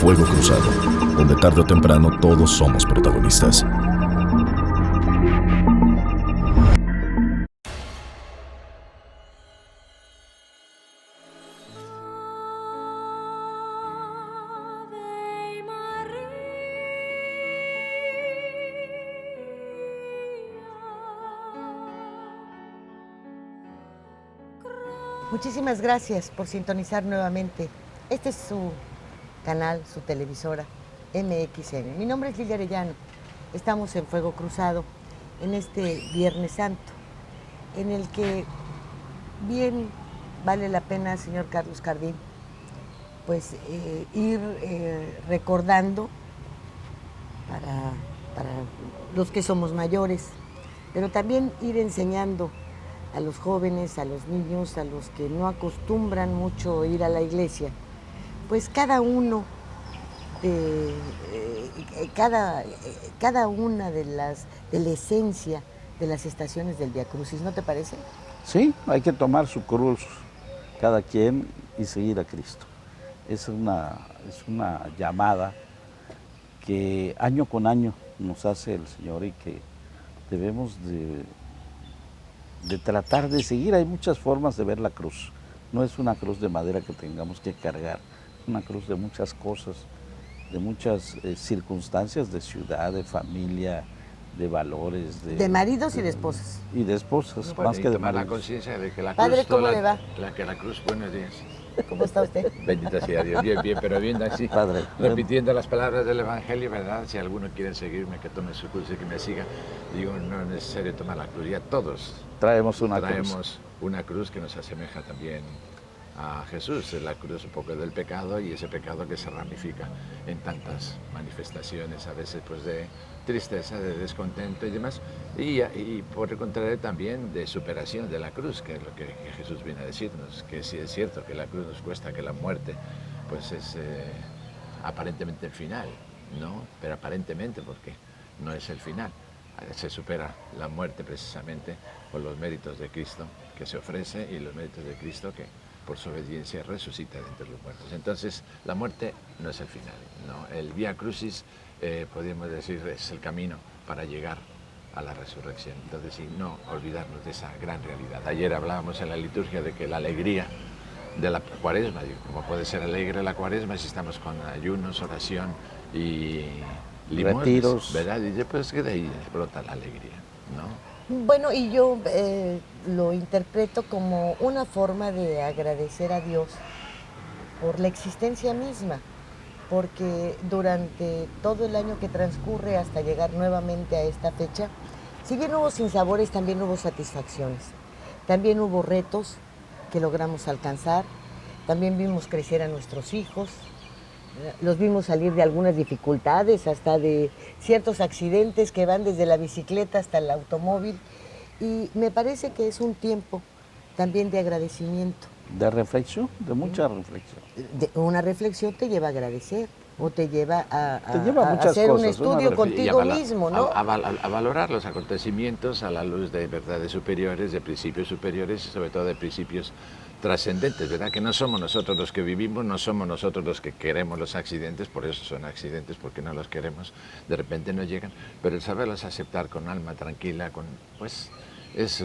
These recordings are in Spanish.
Fuego Cruzado, donde tarde o temprano todos somos protagonistas. Muchísimas gracias por sintonizar nuevamente. Este es su canal, su televisora, MXN. Mi nombre es Lilia Arellano. Estamos en Fuego Cruzado en este Viernes Santo, en el que bien vale la pena, señor Carlos Cardín, pues ir recordando para los que somos mayores, pero también ir enseñando a los jóvenes, a los niños, a los que no acostumbran mucho ir a la iglesia, pues cada uno de cada una de la esencia de las estaciones del Vía Crucis, ¿no te parece? Sí, hay que tomar su cruz cada quien y seguir a Cristo. Es una llamada que año con año nos hace el Señor y que debemos de tratar de seguir. Hay muchas formas de ver la cruz. No es una cruz de madera que tengamos que cargar, es una cruz de muchas cosas, de muchas circunstancias de ciudad, de familia, de valores. De maridos y de esposas. Y de esposas, Bueno, más y que de tomar la maridos. conciencia de que la cruz... Padre, ¿cómo le va? La cruz, buenos días. ¿Cómo está usted? Bendito sea Dios, bien, pero bien así. Padre. Repitiendo las palabras del Evangelio, ¿verdad? Si alguno quiere seguirme, que tome su cruz y que me siga. Digo, no es necesario tomar la cruz, ya todos Traemos una cruz que nos asemeja también a Jesús. La cruz un poco del pecado y ese pecado que se ramifica en tantas manifestaciones, a veces pues de tristeza, de descontento y demás. Y por el contrario también de superación de la cruz, que es lo que Jesús viene a decirnos, que sí es cierto que la cruz nos cuesta, que la muerte pues es aparentemente el final, ¿no? Pero aparentemente, porque no es el final. Se supera la muerte precisamente por los méritos de Cristo que se ofrece y los méritos de Cristo que por su obediencia resucita de entre los muertos. Entonces la muerte no es el final, ¿no? El Vía Crucis, podríamos decir, es el camino para llegar a la resurrección. Entonces, sí, no olvidarnos de esa gran realidad. Ayer hablábamos en la liturgia de que la alegría de la cuaresma, ¿cómo puede ser alegre la cuaresma si estamos con ayunos, oración y limones, retiros, ¿verdad? Y después que de ahí brota la alegría, ¿no? Bueno, y yo lo interpreto como una forma de agradecer a Dios por la existencia misma, porque durante todo el año que transcurre hasta llegar nuevamente a esta fecha, si bien hubo sinsabores, también hubo satisfacciones, también hubo retos que logramos alcanzar, también vimos crecer a nuestros hijos, los vimos salir de algunas dificultades, hasta de ciertos accidentes que van desde la bicicleta hasta el automóvil, y me parece que es un tiempo también de agradecimiento. de reflexión, de mucha reflexión. Una reflexión te lleva a agradecer o te lleva a muchas hacer un cosas, estudio contigo mismo, ¿no? A valorar los acontecimientos a la luz de verdades superiores, de principios superiores y sobre todo de principios trascendentes, ¿verdad? Que no somos nosotros los que vivimos, no somos nosotros los que queremos los accidentes, por eso son accidentes, porque no los queremos, de repente nos llegan, pero el saberlos aceptar con alma tranquila, pues es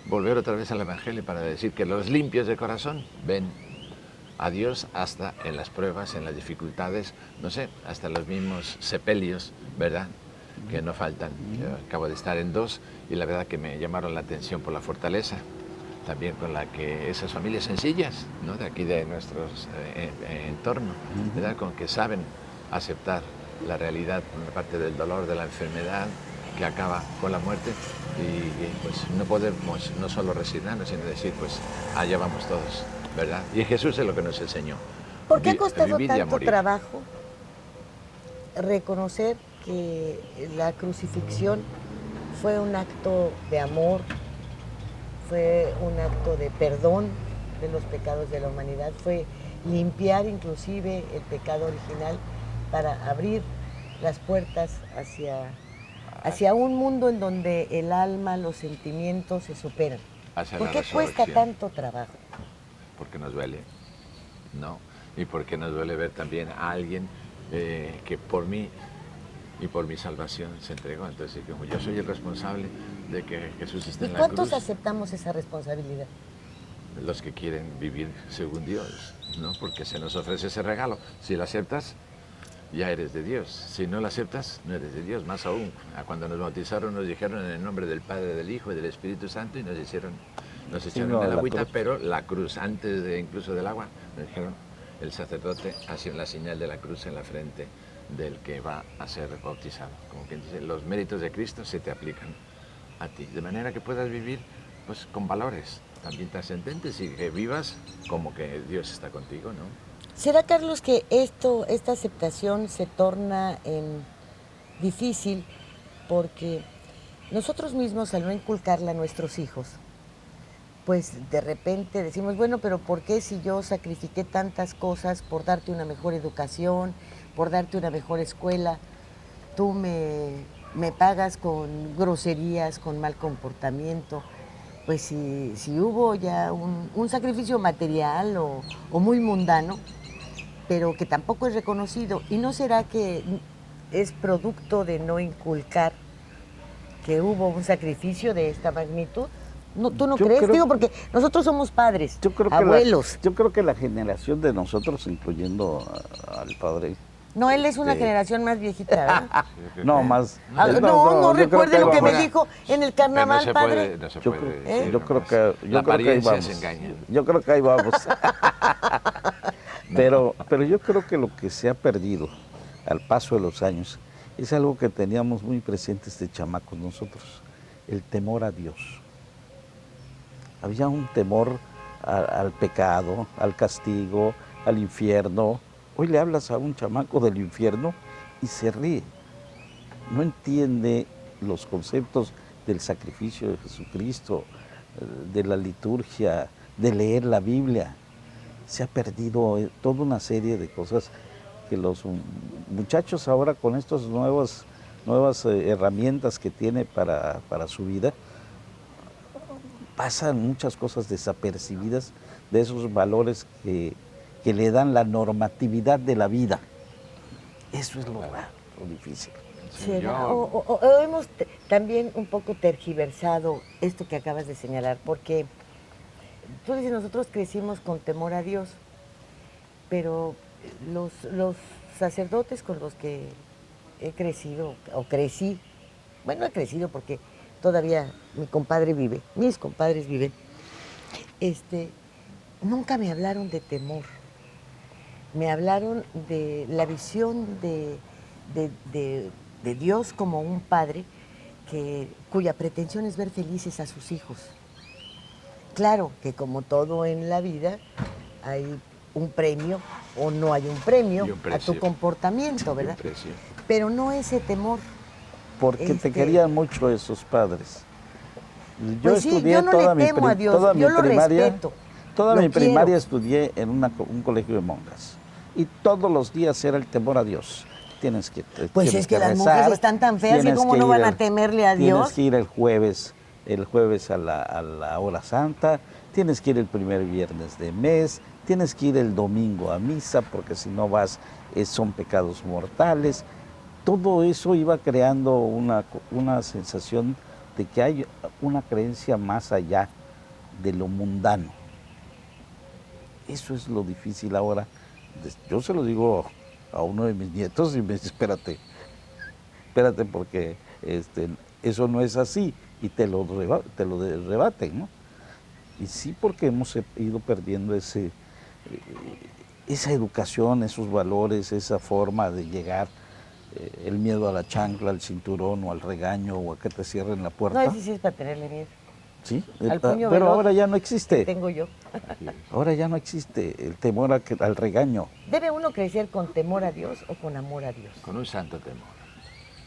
volver otra vez al Evangelio para decir que los limpios de corazón ven a Dios hasta en las pruebas, en las dificultades, no sé, hasta los mismos sepelios, ¿verdad? Que no faltan. Yo acabo de estar en 2 y la verdad que me llamaron la atención por la fortaleza, también con la que esas familias sencillas, ¿no? De aquí de nuestros entorno, ¿verdad? Con que saben aceptar la realidad, por una parte del dolor, de la enfermedad que acaba con la muerte y pues no podemos no solo resignarnos, sino decir, pues allá vamos todos, ¿verdad? Y Jesús es lo que nos enseñó. ¿Por qué ha costado Vivir y tanto morir. trabajo reconocer que la crucifixión fue un acto de amor, fue un acto de perdón de los pecados de la humanidad, fue limpiar inclusive el pecado original para abrir las puertas hacia un mundo en donde el alma, los sentimientos se superan? ¿Por qué cuesta tanto trabajo? Porque nos duele, ¿no? Y porque nos duele ver también a alguien que por mí y por mi salvación se entregó. Entonces, como yo soy el responsable de que Jesús esté ¿Y en la cuántos cruz, aceptamos esa responsabilidad? los que quieren vivir según Dios, ¿no? Porque se nos ofrece ese regalo. Si lo aceptas, ya eres de Dios. Si no lo aceptas, no eres de Dios. Más aún, cuando nos bautizaron nos dijeron en el nombre del Padre, del Hijo y del Espíritu Santo y nos echaron no, en la la agüita, cruz. pero la cruz, antes de incluso del agua, nos dijeron, el sacerdote hace la señal de la cruz en la frente del que va a ser bautizado. Como quien dice, los méritos de Cristo se te aplican a ti, de manera que puedas vivir pues con valores también trascendentes y que vivas como que Dios está contigo, ¿no? ¿Será, Carlos, que esta aceptación se torna difícil porque nosotros mismos, al no inculcarla a nuestros hijos, pues de repente decimos, bueno, pero ¿por qué si yo sacrifiqué tantas cosas por darte una mejor educación, por darte una mejor escuela, tú me pagas con groserías, con mal comportamiento? Pues si hubo ya un sacrificio material o muy mundano, pero que tampoco es reconocido. ¿Y no será que es producto de no inculcar que hubo un sacrificio de esta magnitud? No, ¿tú no crees? Digo, porque nosotros somos padres, abuelos. Yo creo que la generación de nosotros, incluyendo al padre... No, él es una generación más viejita, ¿verdad? No, más... No yo creo recuerde lo que me vamos. dijo en el carnaval, no se padre. puede, no se puede decir, Yo creo nomás. que... La Yo creo que ahí apariencia vamos. se engaña. Yo creo que ahí vamos. Pero yo creo que lo que se ha perdido al paso de los años es algo que teníamos muy presente este chamacos nosotros, el temor a Dios. Había un temor al pecado, al castigo, al infierno. Hoy le hablas a un chamaco del infierno y se ríe. No entiende los conceptos del sacrificio de Jesucristo, de la liturgia, de leer la Biblia. Se ha perdido toda una serie de cosas que los muchachos ahora con estas nuevas herramientas que tiene para su vida, pasan muchas cosas desapercibidas de esos valores que le dan la normatividad de la vida. Eso es lo difícil. ¿Será? O hemos también un poco tergiversado esto que acabas de señalar, porque tú dices, nosotros crecimos con temor a Dios, pero los sacerdotes con los que he crecido, o crecí, bueno, he crecido porque todavía mi compadre vive, mis compadres viven, nunca me hablaron de temor. Me hablaron de la visión de Dios como un padre cuya pretensión es ver felices a sus hijos. Claro que como todo en la vida hay un premio o no hay un premio a tu comportamiento, ¿verdad? Pero no ese temor. Porque te querían mucho esos padres. Yo pues sí, estudié yo no toda le temo a Dios, yo lo respeto. Toda lo mi quiero. primaria estudié en un colegio de monjas. Y todos los días era el temor a Dios. Tienes que Pues tienes es que las rezar, monjas están tan feas que cómo no van a temerle a Dios. Tienes que ir el jueves a la hora santa, tienes que ir el primer viernes de mes, tienes que ir el domingo a misa, porque si no vas, son pecados mortales. Todo eso iba creando una sensación de que hay una creencia más allá de lo mundano. Eso es lo difícil ahora. Yo se lo digo a uno de mis nietos y me dice, espérate porque eso no es así, y te lo rebaten, ¿no? Y sí, porque hemos ido perdiendo esa educación, esos valores, esa forma de llegar, el miedo a la chancla, al cinturón o al regaño o a que te cierren la puerta. No, sí es para tenerle miedo. Sí, Al puño pero veloz ahora ya no existe. que tengo yo. Ahora ya no existe el temor al regaño. ¿Debe uno crecer con temor a Dios o con amor a Dios? Con un santo temor.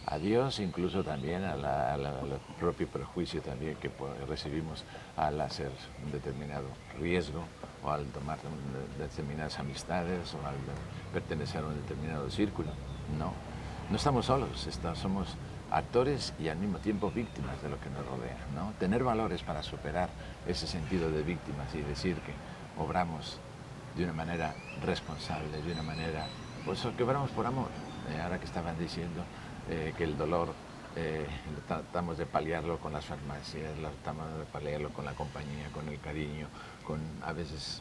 A Dios, incluso también al propio perjuicio también que recibimos al hacer un determinado riesgo o al tomar determinadas amistades o al pertenecer a un determinado círculo. No estamos solos, somos actores y al mismo tiempo víctimas de lo que nos rodea, ¿no? Tener valores para superar ese sentido de víctimas y decir que obramos de una manera responsable, de una manera pues quebramos por amor. Ahora que estaban diciendo que el dolor tratamos de paliarlo con las farmacias, tratamos de paliarlo con la compañía, con el cariño, con a veces,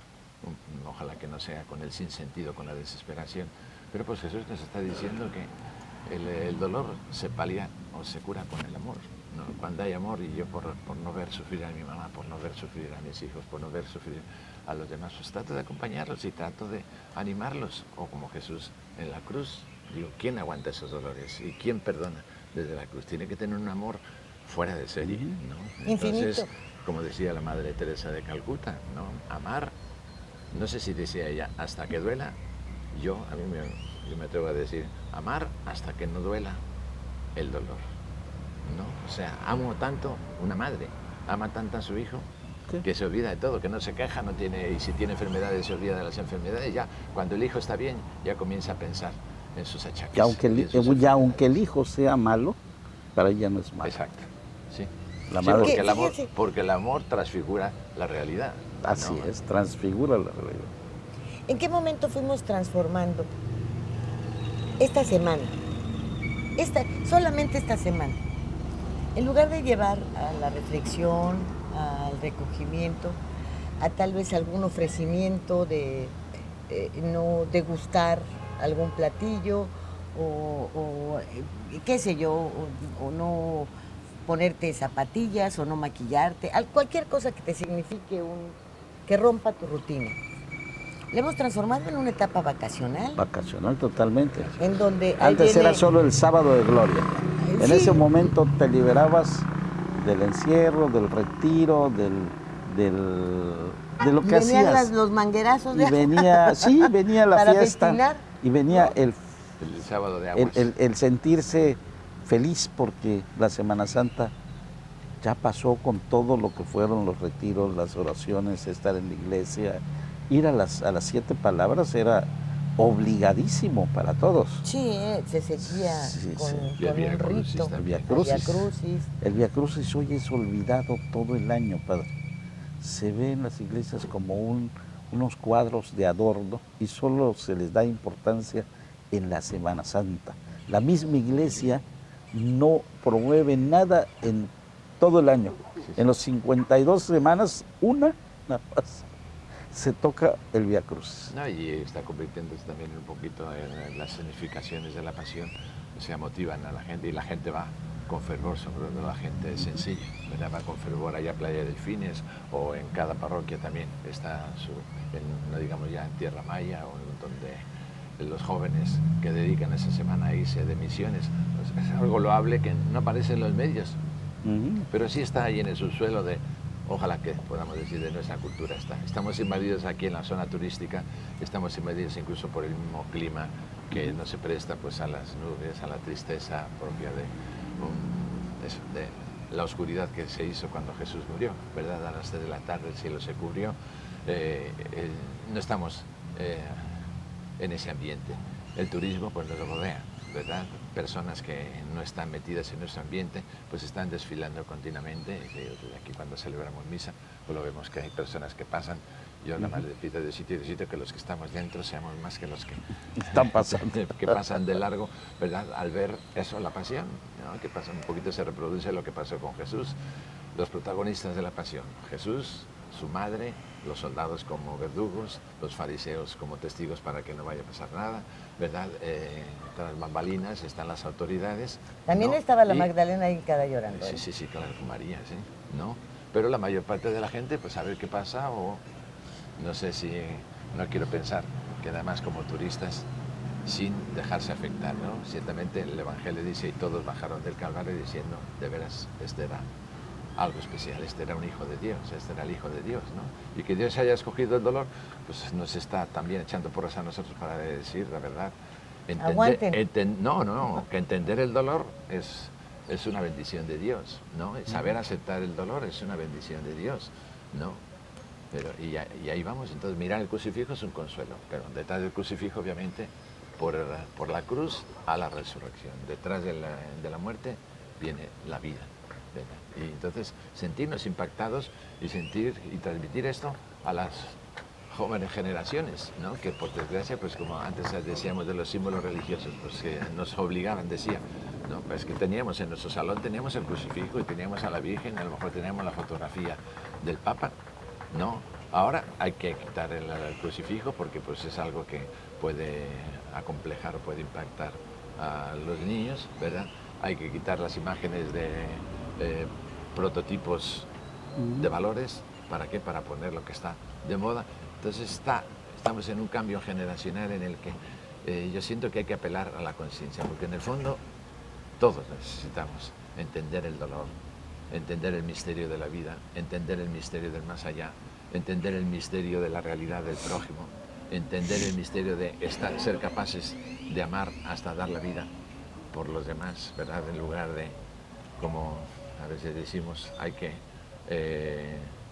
ojalá que no sea con el sinsentido, con la desesperación, pero pues Jesús nos está diciendo que el dolor se palia o se cura con el amor, ¿no? Cuando hay amor, y yo por no ver sufrir a mi mamá, por no ver sufrir a mis hijos, por no ver sufrir a los demás, pues trato de acompañarlos y trato de animarlos, o como Jesús en la cruz. Digo, ¿quién aguanta esos dolores? ¿Y quién perdona desde la cruz? Tiene que tener un amor fuera de serie, ¿no? Entonces, Infinito. como decía la Madre Teresa de Calcuta, ¿no? Amar, no sé si decía ella, hasta que duela. Yo me atrevo a decir, amar hasta que no duela el dolor, ¿no? O sea, amo tanto, una madre ama tanto a su hijo, Sí. que se olvida de todo, que no se queja, no tiene, y si tiene enfermedades se olvida de las enfermedades. Ya cuando el hijo está bien, ya comienza a pensar en sus achaques. Y aunque y en sus aunque enfermedades. el hijo sea malo, para ella no es malo. Exacto, sí. La Sí, madre- porque el amor transfigura la realidad. Así ¿no? es, transfigura la realidad. ¿En qué momento fuimos transformando esta semana? Solamente esta semana. En lugar de llevar a la reflexión, al recogimiento, a tal vez algún ofrecimiento de no degustar algún platillo o, qué sé yo, o no ponerte zapatillas o no maquillarte, cualquier cosa que te signifique que rompa tu rutina. Le hemos transformado en una etapa vacacional, Vacacional totalmente. en donde ahí Antes viene- era solo el sábado de gloria. En Sí. ese momento te liberabas del encierro, del retiro, de lo que venían hacías. los manguerazos Y de agua venía la para fiesta. festinar, Y venía ¿no? el sábado de aguas. el sentirse feliz porque la Semana Santa ya pasó con todo lo que fueron los retiros, las oraciones, estar en la iglesia. Ir a las 7 palabras era obligadísimo para todos. Sí, se seguía Sí, con, sí. Y el con Vía un Crucis rito. también. El Vía Crucis. Vía Crucis. El Vía Crucis hoy es olvidado todo el año, padre. Se ve en las iglesias como unos cuadros de adorno y solo se les da importancia en la Semana Santa. La misma iglesia no promueve nada en todo el año. En los 52 semanas, una nada más, se toca el Vía Crucis. No, y está convirtiéndose también un poquito en las significaciones de la pasión, o sea, motivan a la gente y la gente va con fervor, sobre todo la gente sencilla, ¿verdad? Va con fervor allá a Playa Delfines o en cada parroquia también está no digamos ya en Tierra Maya o donde los jóvenes que dedican esa semana a irse de misiones, pues es algo loable que no aparece en los medios, pero sí está ahí en el subsuelo de, ojalá que podamos decir, de nuestra cultura está. Estamos invadidos aquí en la zona turística, estamos invadidos incluso por el mismo clima que no se presta pues a las nubes, a la tristeza propia de la oscuridad que se hizo cuando Jesús murió, ¿verdad? A las 3 de la tarde el cielo se cubrió, no estamos en ese ambiente. El turismo pues nos rodea, ¿verdad? Personas que no están metidas en nuestro ambiente, pues están desfilando continuamente. Aquí cuando celebramos misa, pues lo vemos que hay personas que pasan. Yo nada más le pido de sitio que los que estamos dentro seamos más que los que Están pasando. que pasan de largo, ¿verdad? Al ver eso, la pasión, ¿no? Que pasa un poquito, se reproduce lo que pasó con Jesús. Los protagonistas de la pasión, Jesús, su madre, los soldados como verdugos, los fariseos como testigos para que no vaya a pasar nada, ¿verdad? Tras bambalinas están las autoridades. También ¿no? estaba la Y- Magdalena hincada llorando. ¿eh? Sí, claro, María, sí, ¿no? Pero la mayor parte de la gente, pues a ver qué pasa, o no sé si, no quiero pensar que además como turistas, sin dejarse afectar, ¿no? Ciertamente el Evangelio dice, y todos bajaron del Calvario diciendo, de veras, este era algo especial, este era un hijo de Dios, este era el hijo de Dios, ¿no? Y que Dios haya escogido el dolor, pues nos está también echando porras a nosotros para decir la verdad. Aguanten. Que entender el dolor es una bendición de Dios, ¿no? Y saber aceptar el dolor es una bendición de Dios, ¿no? Pero, y ahí vamos, entonces mirar el crucifijo es un consuelo, pero detrás del crucifijo obviamente por la cruz a la resurrección, detrás de la muerte viene la vida, ¿verdad? Y entonces sentirnos impactados y sentir y transmitir esto a las jóvenes generaciones, ¿no? Que por desgracia, pues como antes decíamos de los símbolos religiosos, pues que nos obligaban, decía, ¿no? Pues que teníamos en nuestro salón, teníamos el crucifijo y teníamos a la Virgen, a lo mejor teníamos la fotografía del Papa, ¿no? Ahora hay que quitar el crucifijo porque pues es algo que puede acomplejar o puede impactar a los niños, ¿verdad? Hay que quitar las imágenes de prototipos de valores. ¿Para qué? Para poner lo que está de moda. Entonces estamos en un cambio generacional en el que yo siento que hay que apelar a la conciencia, porque en el fondo todos necesitamos entender el dolor, entender el misterio de la vida, entender el misterio del más allá, entender el misterio de la realidad del prójimo, entender el misterio de ser capaces de amar hasta dar la vida por los demás, ¿verdad? En lugar de, como a veces decimos, hay que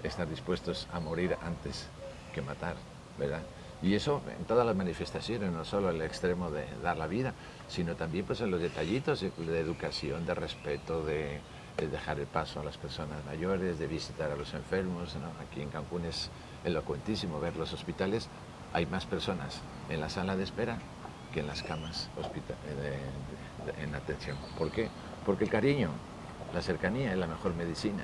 estar dispuestos a morir antes que matar, ¿verdad? Y eso en todas las manifestaciones, no solo el extremo de dar la vida, sino también pues en los detallitos de educación, de respeto, de dejar el paso a las personas mayores, de visitar a los enfermos, ¿no? Aquí en Cancún es elocuentísimo ver los hospitales, hay más personas en la sala de espera que en las camas en atención. ¿Por qué? Porque el cariño, la cercanía es la mejor medicina,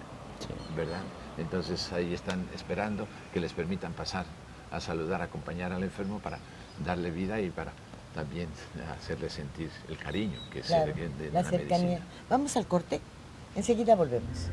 ¿verdad? Entonces ahí están esperando que les permitan pasar a saludar, a acompañar al enfermo para darle vida y para también hacerle sentir el cariño que es Claro, de la la cercanía. medicina. Vamos al corte, enseguida volvemos.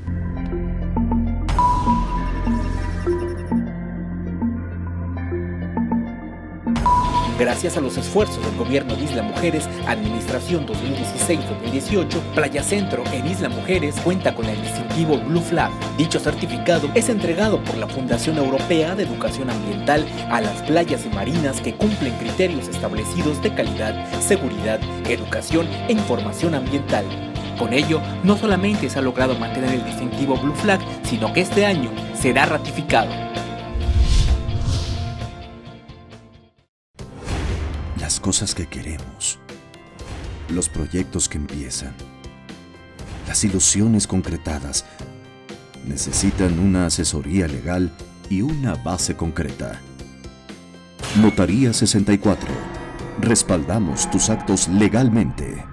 Gracias a los esfuerzos del gobierno de Isla Mujeres, Administración 2016-2018, Playa Centro en Isla Mujeres cuenta con el distintivo Blue Flag. Dicho certificado es entregado por la Fundación Europea de Educación Ambiental a las playas y marinas que cumplen criterios establecidos de calidad, seguridad, educación e información ambiental. Con ello, no solamente se ha logrado mantener el distintivo Blue Flag, sino que este año será ratificado. Las cosas que queremos, los proyectos que empiezan, las ilusiones concretadas, necesitan una asesoría legal y una base concreta. Notaría 64. Respaldamos tus actos legalmente.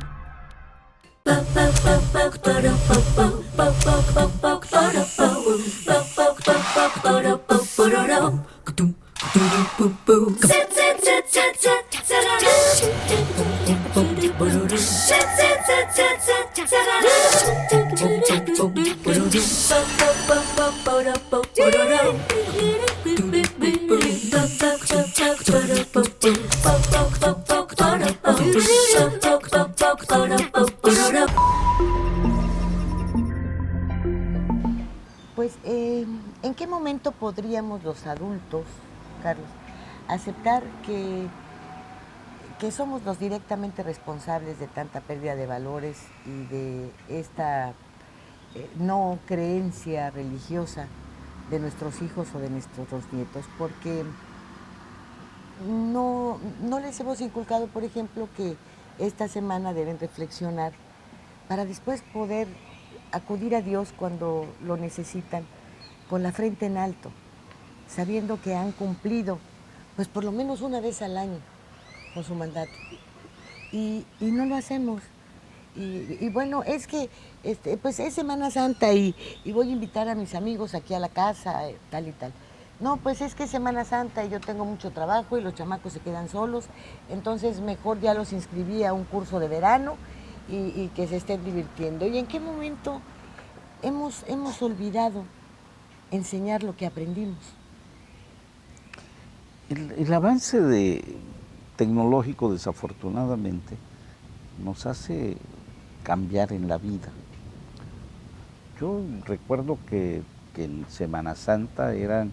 Pues, ¿en qué momento podríamos los adultos, Carlos, aceptar que somos los directamente responsables de tanta pérdida de valores y de esta no creencia religiosa de nuestros hijos o de nuestros nietos? Porque no les hemos inculcado, por ejemplo, que esta semana deben reflexionar para después poder acudir a Dios cuando lo necesitan con la frente en alto, sabiendo que han cumplido, pues por lo menos una vez al año con su mandato. Y no lo hacemos. Y bueno, es que pues es Semana Santa y voy a invitar a mis amigos aquí a la casa, tal y tal. No, pues es que es Semana Santa y yo tengo mucho trabajo y los chamacos se quedan solos, entonces mejor ya los inscribí a un curso de verano y que se estén divirtiendo. ¿Y en qué momento hemos olvidado enseñar lo que aprendimos? El avance tecnológico, desafortunadamente, nos hace cambiar en la vida. Yo recuerdo que en Semana Santa eran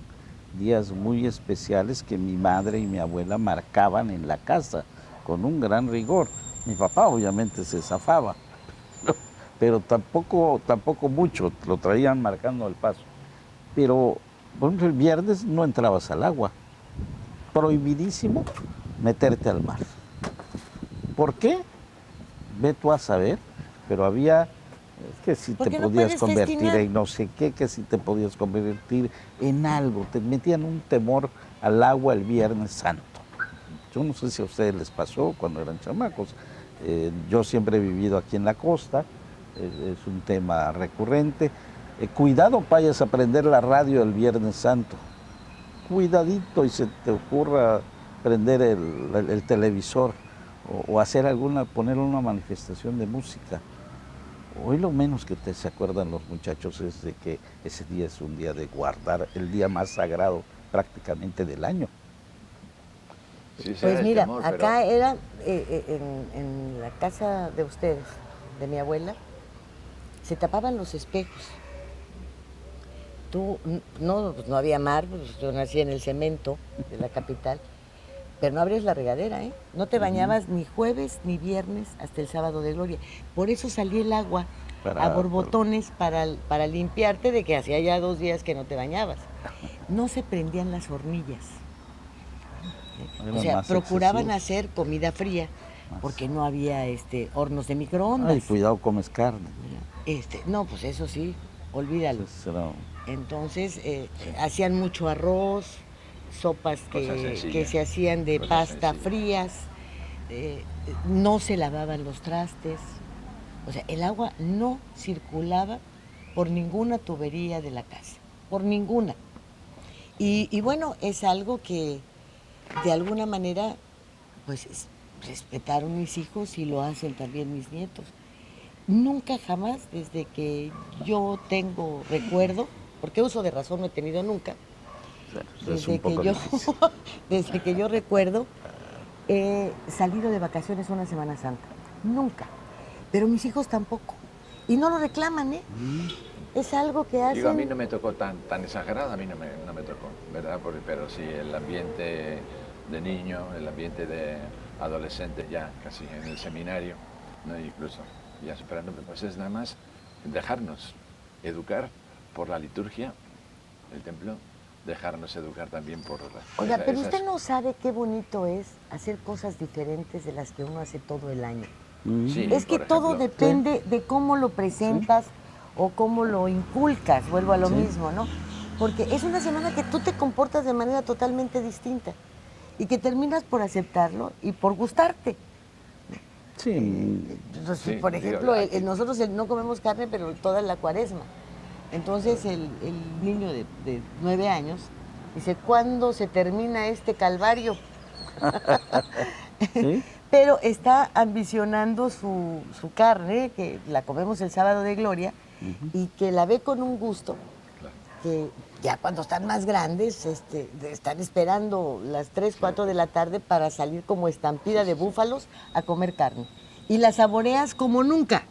días muy especiales que mi madre y mi abuela marcaban en la casa con un gran rigor. Mi papá obviamente se zafaba, pero tampoco mucho, lo traían marcando el paso. Pero, por ejemplo, el viernes no entrabas al agua. Prohibidísimo meterte al mar. ¿Por qué? Ve tú a saber, pero había Es que si te Porque no podías puedes convertir festinar. en no sé qué, que si te podías convertir en algo, te metían un temor al agua el Viernes Santo. Yo no sé si a ustedes les pasó cuando eran chamacos. Yo siempre he vivido aquí en la costa, es un tema recurrente. Cuidado vayas a prender la radio el Viernes Santo. Cuidadito y se te ocurra prender el televisor o hacer poner una manifestación de música. Hoy lo menos que se acuerdan los muchachos es de que ese día es un día de guardar, el día más sagrado prácticamente del año. Sí, será Pues el mira, temor, acá era en la casa de ustedes, de mi abuela, se tapaban los espejos. Pues no había mar, pues yo nací en el cemento de la capital, pero no abrías la regadera, ¿eh? No te bañabas ni jueves ni viernes hasta el sábado de gloria. Por eso salía el agua a borbotones para limpiarte de que hacía ya 2 días que no te bañabas. No se prendían las hornillas. O sea, procuraban hacer comida fría porque no había hornos de microondas. Ay, cuidado, comes carne. No, pues eso sí, olvídalo. Será... Entonces, hacían mucho arroz, sopas que se hacían de pasta frías, no se lavaban los trastes, o sea, el agua no circulaba por ninguna tubería de la casa, por ninguna. Y bueno, es algo que de alguna manera, pues respetaron mis hijos y lo hacen también mis nietos. Nunca jamás, desde que yo tengo recuerdo, porque uso de razón no he tenido nunca, desde que yo recuerdo, he salido de vacaciones una Semana Santa. Nunca. Pero mis hijos tampoco. Y no lo reclaman, ¿eh? Es algo que hacen... Digo, a mí no me tocó tan exagerado, a mí no me tocó, ¿verdad? Pero sí, el ambiente de niño, el ambiente de adolescente ya casi en el seminario, ¿no? Incluso ya superando, pues es nada más dejarnos educar por la liturgia del templo, dejarnos educar también por... Oiga, pero usted no sabe qué bonito es hacer cosas diferentes de las que uno hace todo el año. Sí, es que todo depende de cómo lo presentas o cómo lo inculcas, vuelvo a lo mismo, ¿no? Porque es una semana que tú te comportas de manera totalmente distinta y que terminas por aceptarlo y por gustarte. Sí. Entonces, por ejemplo, nosotros no comemos carne, pero toda la Cuaresma. Entonces el niño de 9 años dice, ¿cuándo se termina este calvario? ¿Sí? Pero está ambicionando su carne, que la comemos el sábado de gloria, y que la ve con un gusto, que ya cuando están más grandes, están esperando las 3, 4 de la tarde para salir como estampida de búfalos a comer carne. Y la saboreas como nunca.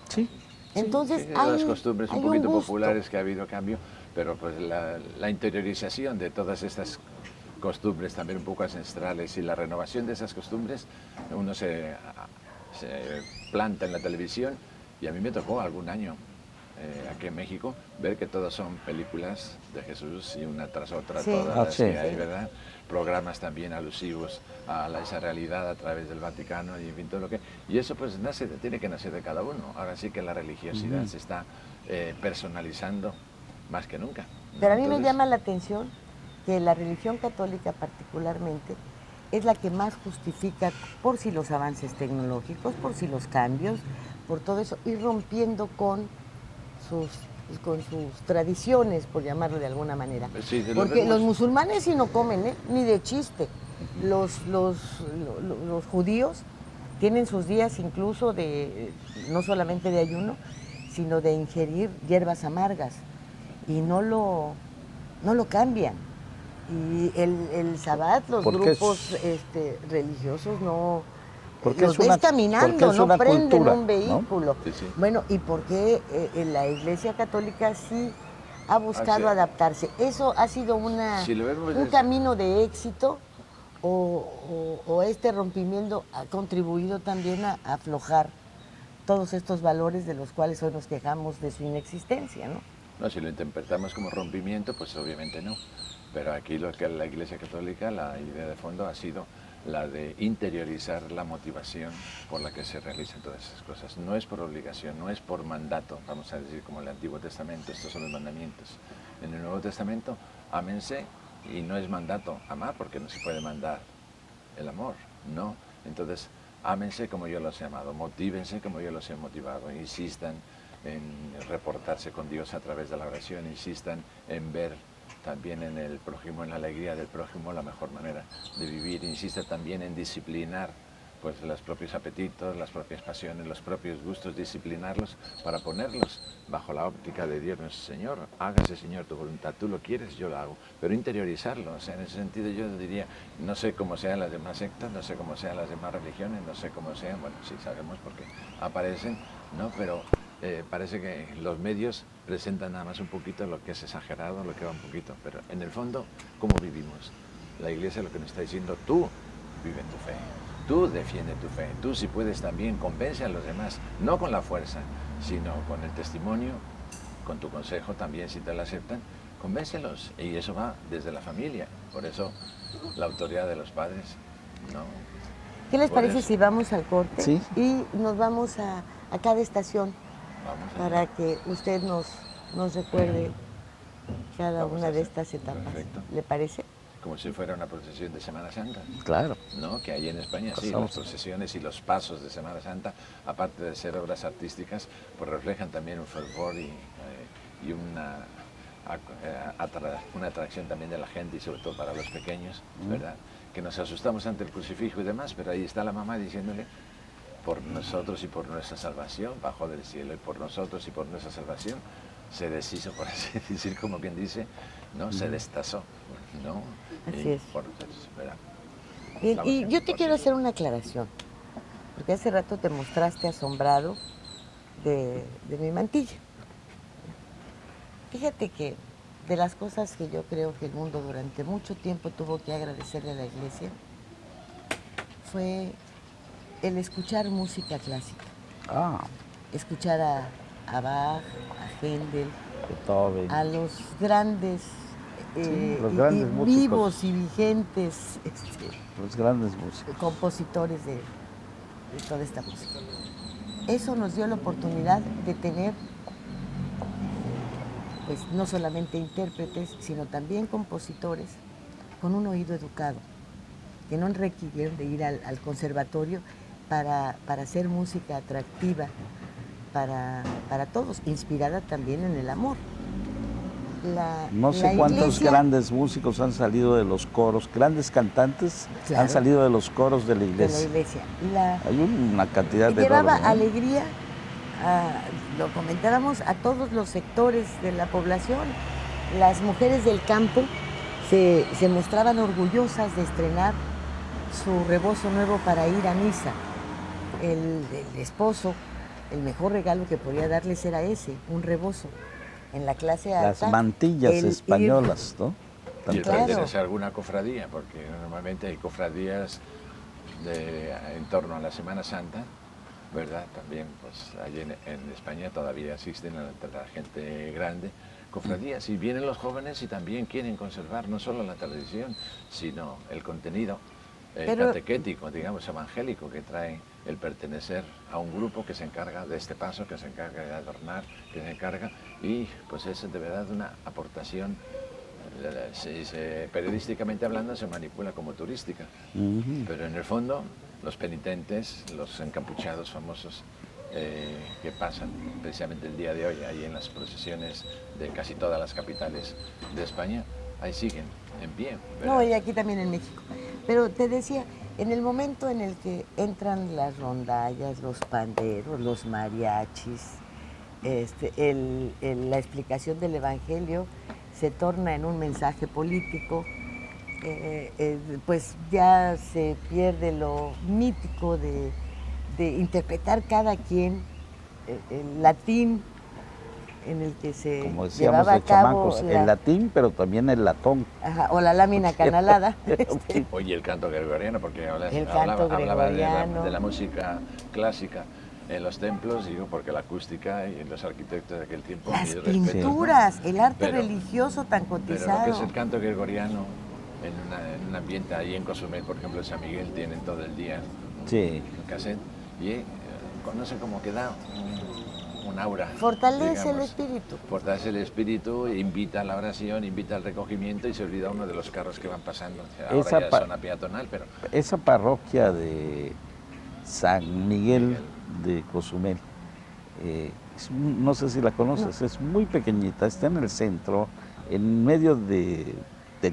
Sí. Entonces, hay las costumbres un poquito populares que ha habido cambio, pero pues la interiorización de todas estas costumbres también un poco ancestrales y la renovación de esas costumbres, uno se planta en la televisión y a mí me tocó algún año aquí en México ver que todas son películas de Jesús y una tras otra, todas las que hay, ¿verdad? Programas también alusivos a esa realidad a través del Vaticano y en fin todo lo que... Y eso pues tiene que nacer de cada uno. Ahora sí que la religiosidad se está personalizando más que nunca, ¿no? Pero a mí me llama la atención que la religión católica particularmente es la que más justifica por si los avances tecnológicos, por si los cambios, por todo eso, ir rompiendo con sus tradiciones, por llamarlo de alguna manera. Sí, porque los musulmanes sí no comen, ni de chiste. Los judíos tienen sus días incluso no solamente de ayuno, sino de ingerir hierbas amargas y no lo cambian. Y el Sabbat, los grupos religiosos no... los ves caminando, no prenden cultura, un vehículo. ¿No? Sí. Bueno, ¿y por qué la Iglesia Católica sí ha buscado adaptarse? ¿Eso ha sido un camino de éxito o este rompimiento ha contribuido también a aflojar todos estos valores de los cuales hoy nos quejamos de su inexistencia, ¿no? No, si lo interpretamos como rompimiento, pues obviamente no. Pero aquí lo que la Iglesia Católica, la idea de fondo ha sido la de interiorizar la motivación por la que se realizan todas esas cosas. No es por obligación, no es por mandato, vamos a decir como en el Antiguo Testamento, estos son los mandamientos. En el Nuevo Testamento, ámense, y no es mandato amar, porque no se puede mandar el amor, no. Entonces, ámense como yo los he amado, motívense como yo los he motivado, insistan en reportarse con Dios a través de la oración, insistan en ver también en el prójimo, en la alegría del prójimo, la mejor manera de vivir. Insiste también en disciplinar pues los propios apetitos, las propias pasiones, los propios gustos, disciplinarlos para ponerlos bajo la óptica de Dios nuestro Señor. Hágase, Señor, tu voluntad, tú lo quieres, yo lo hago, pero interiorizarlo. O sea, en ese sentido yo diría, no sé cómo sean las demás sectas, no sé cómo sean las demás religiones, no sé cómo sean, bueno, sí sabemos porque aparecen, ¿no? Pero parece que los medios presentan nada más un poquito lo que es exagerado, lo que va un poquito, pero en el fondo, ¿cómo vivimos? La Iglesia lo que nos está diciendo, tú vive tu fe, tú defiende tu fe, tú si puedes también convence a los demás, no con la fuerza, sino con el testimonio, con tu consejo también, si te lo aceptan, convéncelos, y eso va desde la familia, por eso la autoridad de los padres, ¿no? ¿Qué les Por parece eso. si vamos al corte? Sí. Y nos vamos a cada estación Vamos allá. para que usted nos recuerde cada Vamos una a de hacer. estas etapas. Perfecto. ¿Le parece? Como si fuera una procesión de Semana Santa, Claro. ¿no? Que hay en España, sí, Pasamos. las procesiones y los pasos de Semana Santa, aparte de ser obras artísticas, pues reflejan también un fervor y una atracción también de la gente y sobre todo para los pequeños, ¿verdad? Que nos asustamos ante el crucifijo y demás, pero ahí está la mamá diciéndole, por nosotros y por nuestra salvación, bajó del cielo, y por nosotros y por nuestra salvación, se deshizo, por así decir, como quien dice, ¿no? Se destazó, ¿no? Así es. Por nosotros, ¿verdad? Bien, Vamos y en yo te corte. quiero hacer una aclaración, porque hace rato te mostraste asombrado de mi mantilla. Fíjate que de las cosas que yo creo que el mundo durante mucho tiempo tuvo que agradecerle a la Iglesia fue el escuchar música clásica, Ah, escuchar a Bach, a Händel, Beethoven. a los grandes, los y grandes músicos. vivos y vigentes Los grandes músicos. compositores de toda esta música. Eso nos dio la oportunidad de tener, pues, no solamente intérpretes, sino también compositores con un oído educado, que no requirieron de ir al conservatorio para hacer música atractiva para todos, inspirada también en el amor. No sé La cuántos Iglesia- grandes músicos han salido de los coros, grandes cantantes Claro. han salido de los coros de la de la iglesia. Iglesia. Hay una cantidad de Llevaba enorme, ¿no? alegría, lo comentábamos, a todos los sectores de la población. Las mujeres del campo se mostraban orgullosas de estrenar su rebozo nuevo para ir a misa. El esposo, el mejor regalo que podía darles era ese, un rebozo. En la clase alta, Las mantillas el ir- españolas, ¿no? Y el Claro. pertenecer a alguna cofradía, porque normalmente hay cofradías en torno a la Semana Santa, ¿verdad? También, pues, allí en España todavía existen entre la gente grande cofradías, y vienen los jóvenes y también quieren conservar no solo la tradición, sino el contenido Pero- catequético, digamos, evangélico que trae el pertenecer a un grupo que se encarga de este paso, que se encarga de adornar, que se encarga, y pues es de verdad una aportación, periodísticamente hablando se manipula como turística, pero en el fondo los penitentes, los encapuchados famosos que pasan precisamente el día de hoy ahí en las procesiones de casi todas las capitales de España, ahí siguen en pie, ¿verdad? No, y aquí también en México. Pero te decía, en el momento en el que entran las rondallas, los panderos, los mariachis, la explicación del Evangelio se torna en un mensaje político, pues ya se pierde lo mítico de interpretar cada quien el latín en el que se Como decíamos llevaba a de cabo chamacos, el latín, pero también el latón. ajá, o la lámina canalada. Oye, el canto gregoriano, porque El canto hablaba gregoriano. de la música clásica en los templos, digo, porque la acústica y los arquitectos de aquel tiempo... Las mis respetos, ¿no? pinturas, el arte Pero- religioso tan Pero lo que cotizado. es el canto gregoriano, en un ambiente ahí en Cozumel, por ejemplo, en San Miguel, tienen todo el día Sí. un cassette y no sé cómo queda un aura. Fortalece el digamos. espíritu. Fortalece el espíritu, invita a la oración, invita al recogimiento y se olvida uno de los carros que van pasando. Ahora Esa ya es zona peatonal, pero... Esa parroquia de San Miguel de Cozumel, no sé si la conoces, es muy pequeñita, está en el centro, en medio de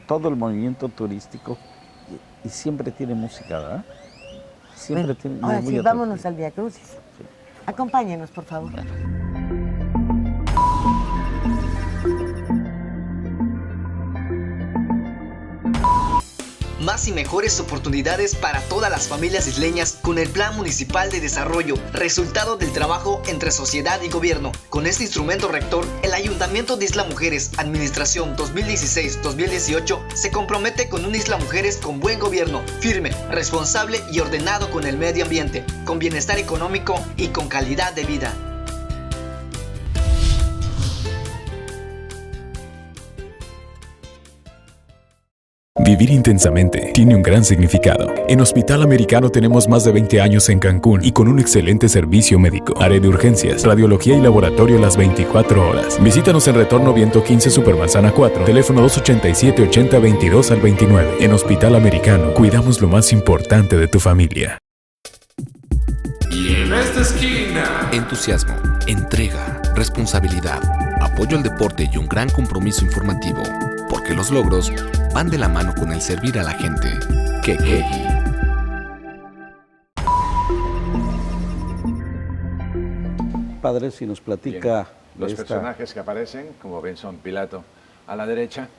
todo el movimiento turístico y siempre tiene música, ¿verdad? Siempre Bueno, tiene. ahora muy sí, atractivo. vámonos al Vía Crucis. Acompáñenos, por favor. Más y mejores oportunidades para todas las familias isleñas con el Plan Municipal de Desarrollo, resultado del trabajo entre sociedad y gobierno. Con este instrumento rector, el Ayuntamiento de Isla Mujeres, Administración 2016-2018, se compromete con una Isla Mujeres con buen gobierno, firme, responsable y ordenado con el medio ambiente, con bienestar económico y con calidad de vida. Vivir intensamente tiene un gran significado. En Hospital Americano tenemos más de 20 años en Cancún y con un excelente servicio médico. Área de urgencias, radiología y laboratorio las 24 horas. Visítanos en Retorno Viento 15 Supermanzana 4, teléfono 287-8022 al 29. En Hospital Americano, cuidamos lo más importante de tu familia. Y en esta esquina, entusiasmo, entrega, responsabilidad, apoyo al deporte y un gran compromiso informativo, porque los logros van de la mano con el servir a la gente. Queque. Padre, si nos platica... Los personajes que aparecen, como ven, son Pilato a la derecha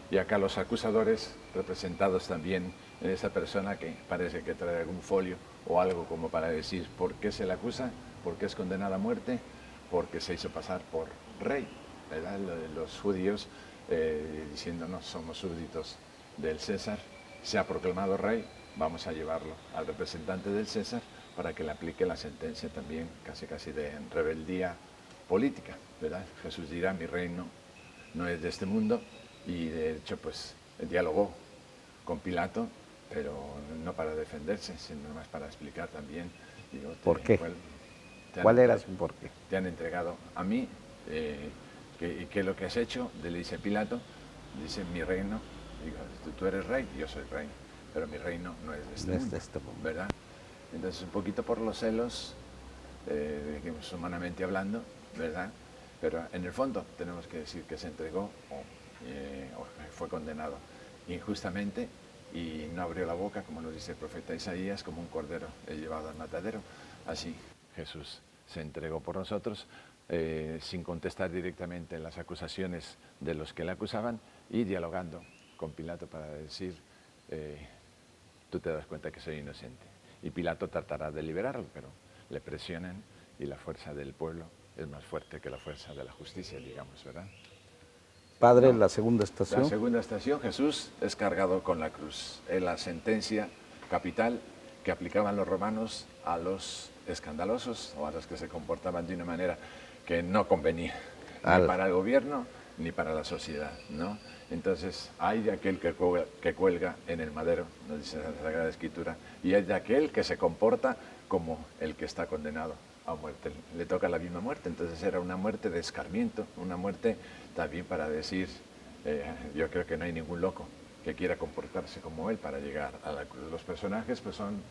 y acá los acusadores representados también en esa persona que parece que trae algún folio o algo como para decir por qué se le acusa, por qué es condenado a muerte, porque se hizo pasar por rey, ¿verdad? Los judíos diciéndonos somos súbditos del César, se ha proclamado rey, vamos a llevarlo al representante del César para que le aplique la sentencia también casi de rebeldía política, ¿verdad? Jesús dirá, mi reino no es de este mundo, y de hecho pues dialogó con Pilato, pero no para defenderse, sino más para explicar también. Digo, ¿por qué? ¿Cuál era su por qué? Te han entregado a mí, ¿qué es lo que has hecho? Le dice Pilato, dice mi reino, digo, tú eres rey, yo soy rey, pero mi reino no es de este mundo, ¿verdad? Entonces un poquito por los celos, digamos, humanamente hablando, ¿verdad? Pero en el fondo tenemos que decir que se entregó o fue condenado injustamente y no abrió la boca, como nos dice el profeta Isaías, como un cordero llevado al matadero. Así Jesús se entregó por nosotros, sin contestar directamente las acusaciones de los que le acusaban y dialogando con Pilato para decir, tú te das cuenta que soy inocente. Y Pilato tratará de liberarlo, pero le presionan y la fuerza del pueblo es más fuerte que la fuerza de la justicia, digamos, ¿verdad? Padre, la segunda estación. La segunda estación, Jesús es cargado con la cruz. Es la sentencia capital que aplicaban los romanos a los escandalosos o a los que se comportaban de una manera que no convenía ni para el gobierno ni para la sociedad, ¿no? Entonces, hay de aquel que cuelga en el madero, nos dice la Sagrada Escritura, y hay de aquel que se comporta como el que está condenado a muerte. Le toca la misma muerte, entonces era una muerte de escarmiento, una muerte también para decir, yo creo que no hay ningún loco que quiera comportarse como él para llegar a la cruz. Los personajes pues son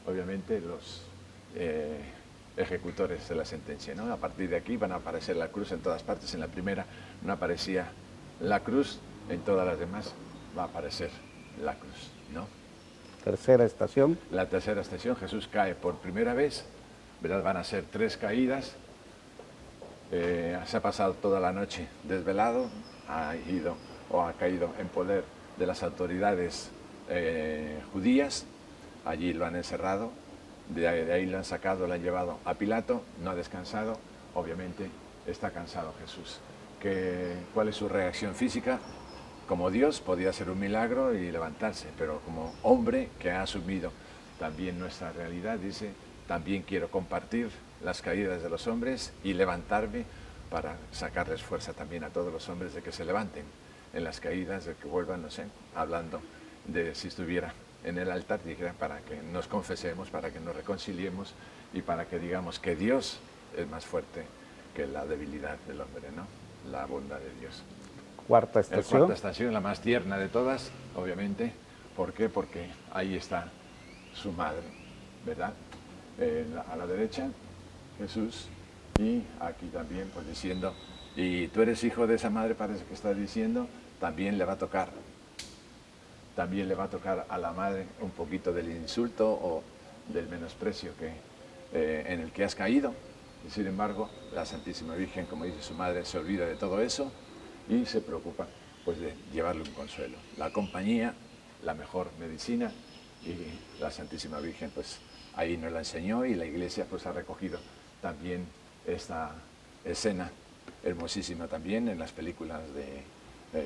obviamente los ejecutores de la sentencia, ¿no? A partir de aquí van a aparecer la cruz en todas partes. En la primera no aparecía la cruz, en todas las demás va a aparecer la cruz, ¿no? Tercera estación. La tercera estación, Jesús cae por primera vez, ¿verdad? Van a ser 3 caídas. Se ha pasado toda la noche desvelado, ha caído en poder de las autoridades judías. Allí lo han encerrado, de ahí lo han sacado, lo han llevado a Pilato, no ha descansado, obviamente está cansado Jesús. ¿Cuál es su reacción física? Como Dios podía hacer un milagro y levantarse, pero como hombre que ha asumido también nuestra realidad, dice, también quiero compartir las caídas de los hombres y levantarme para sacarles fuerza también a todos los hombres de que se levanten en las caídas, de que vuelvan, no sé, hablando de si estuviera en el altar, dijera, para que nos confesemos, para que nos reconciliemos y para que digamos que Dios es más fuerte que la debilidad del hombre, ¿no? La bondad de Dios. Cuarta La estación. cuarta estación, la más tierna de todas, obviamente. ¿Por qué? Porque ahí está su madre, ¿verdad? A la derecha, Jesús, y aquí también, pues diciendo, y tú eres hijo de esa madre, parece que está diciendo, también le va a tocar. También le va a tocar a la madre un poquito del insulto o del menosprecio en el que has caído. Y sin embargo, la Santísima Virgen, como dice su madre, se olvida de todo eso y se preocupa pues de llevarle un consuelo. La compañía, la mejor medicina, y la Santísima Virgen pues ahí nos la enseñó, y la Iglesia pues ha recogido también esta escena hermosísima también en las películas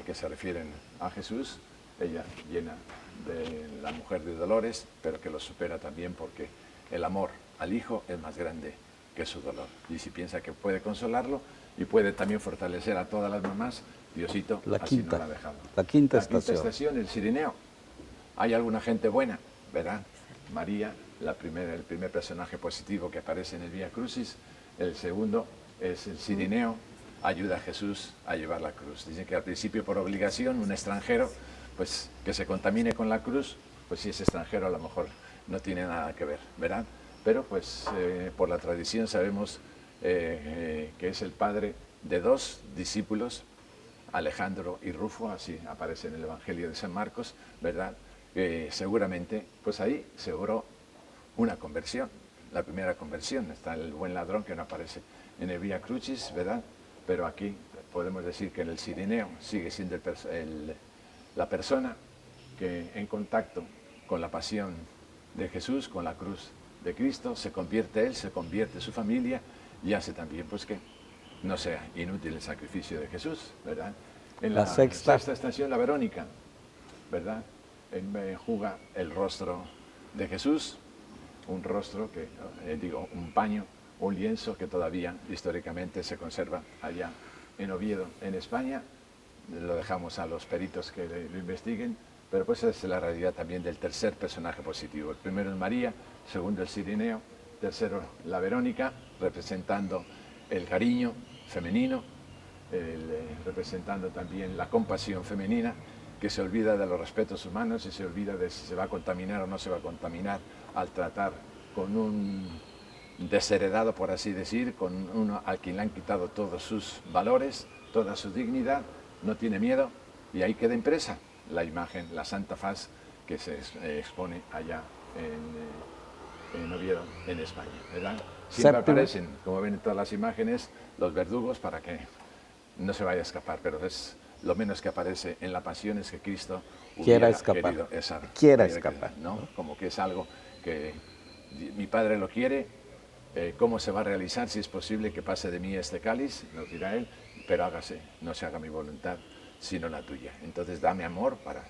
que se refieren a Jesús. Ella llena de la mujer de dolores, pero que lo supera también porque el amor al Hijo es más grande que su dolor. Y si piensa que puede consolarlo y puede también fortalecer a todas las mamás, Diosito así no la ha dejado. La quinta La quinta estación, el Cirineo. Hay alguna gente buena, ¿verdad? María, el primer personaje positivo que aparece en el Vía Crucis. El segundo es el Cirineo, ayuda a Jesús a llevar la cruz. Dicen que al principio por obligación un extranjero pues que se contamine con la cruz, pues si es extranjero a lo mejor no tiene nada que ver, ¿verdad? Pero pues por la tradición sabemos que es el padre de dos discípulos, Alejandro y Rufo, así aparece en el Evangelio de San Marcos, ¿verdad? Seguramente pues ahí se obró una conversión, la primera conversión. Está el buen ladrón que no aparece en el Vía Crucis, ¿verdad? Pero aquí podemos decir que en el Cirineo sigue siendo la persona que en contacto con la pasión de Jesús, con la cruz de Cristo, se convierte él, se convierte su familia y hace también pues que no sea inútil el sacrificio de Jesús, ¿verdad? En la sexta estación, la Verónica, ¿verdad? Enjuga el rostro de Jesús, un rostro que, un paño, un lienzo que todavía históricamente se conserva allá en Oviedo, en España. Lo dejamos a los peritos que lo investiguen, pero pues esa es la realidad también del tercer personaje positivo. El primero es María, segundo el Cirineo, tercero la Verónica, representando el cariño femenino, representando también la compasión femenina, que se olvida de los respetos humanos y se olvida de si se va a contaminar o no se va a contaminar al tratar con un desheredado, por así decir, con uno al quien le han quitado todos sus valores, toda su dignidad. No tiene miedo y ahí queda impresa la imagen, la Santa Faz, que se expone allá en Oviedo, en España, ¿verdad? Siempre aparecen, como ven en todas las imágenes, los verdugos para que no se vaya a escapar, pero es lo menos que aparece en la pasión es que Cristo quiera escapar, quiera escapar, ¿no? Como que es algo que mi Padre lo quiere. ¿Cómo se va a realizar? Si es posible que pase de mí este cáliz, nos dirá él, pero hágase, no se haga mi voluntad, sino la tuya. Entonces dame amor para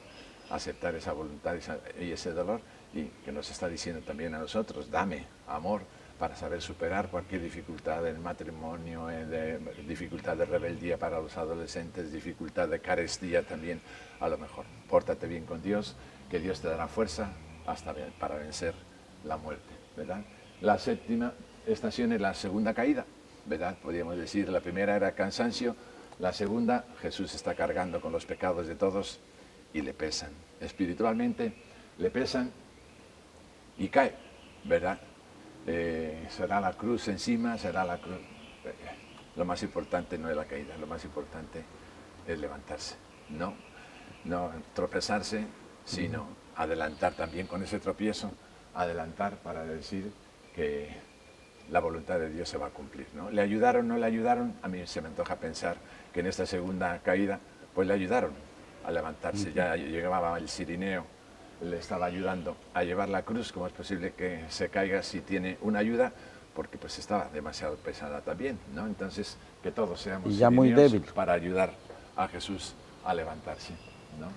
aceptar esa voluntad y ese dolor, y que nos está diciendo también a nosotros, dame amor para saber superar cualquier dificultad del matrimonio, dificultad de rebeldía para los adolescentes, dificultad de carestía también, a lo mejor. Pórtate bien con Dios, que Dios te dará fuerza para vencer la muerte, ¿verdad? La séptima estación es la segunda caída, ¿verdad? Podríamos decir, la primera era cansancio, la segunda, Jesús está cargando con los pecados de todos y le pesan. Espiritualmente le pesan y cae, ¿verdad? Será la cruz encima, será la cruz. Lo más importante no es la caída, lo más importante es levantarse, no tropezarse, sino adelantar también con ese tropiezo, adelantar para decir que la voluntad de Dios se va a cumplir, ¿no? ¿Le ayudaron, no le ayudaron? A mí se me antoja pensar que en esta segunda caída, pues le ayudaron a levantarse. Ya llegaba el Cirineo, le estaba ayudando a llevar la cruz. ¿Cómo es posible que se caiga si tiene una ayuda? Porque pues estaba demasiado pesada también, ¿no? Entonces, que todos seamos ya muy débil para ayudar a Jesús a levantarse, ¿no?